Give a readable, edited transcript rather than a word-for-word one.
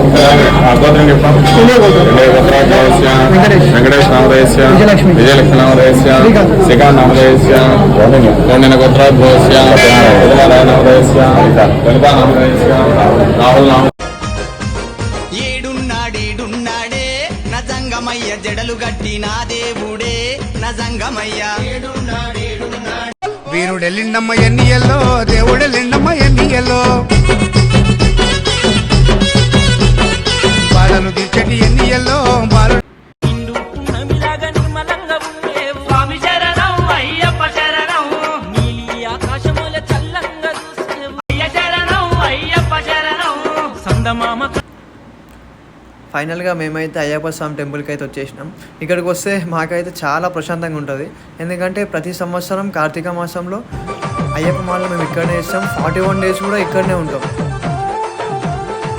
గోత్రం చెప్పాం. వెంకటేష్ నామధేయస్య విజయలక్ష్మి నామధేయస్య శ్రీకాంత్ నామధేయస్య కౌండిన్య గోత్రాద్భవస్య ఉదయనారాయణ నామధేయస్య లలితా నామధేయస్య రాహుల్ నామ. ఏడున్నాడేడున్నాడే నజంగమయ్య జడలు గట్టి నా దేవుడే నజంగమయ్య. వీరుడెల్లిండమ్మ ఎన్నియల్లో దేవుడెల్లిండమ్మ ఎన్నియల్లో బాధలు తీర్చటి ఎన్నియల్లో బాలు స్వామి శరణం అయ్యప్ప శరణం నీలి ఆకాశముల చల్లంగా చూసే శరణం అయ్యప్ప శరణం సందమామ. ఫైనల్గా మేమైతే అయ్యప్ప స్వామి టెంపుల్కి అయితే వచ్చేసినాం. ఇక్కడికి వస్తే మాకైతే చాలా ప్రశాంతంగా ఉంటుంది. ఎందుకంటే ప్రతి సంవత్సరం కార్తీక మాసంలో అయ్యప్ప మాలలో మేము ఇక్కడనే ఇస్తాం. 41 days కూడా ఇక్కడనే ఉంటాం.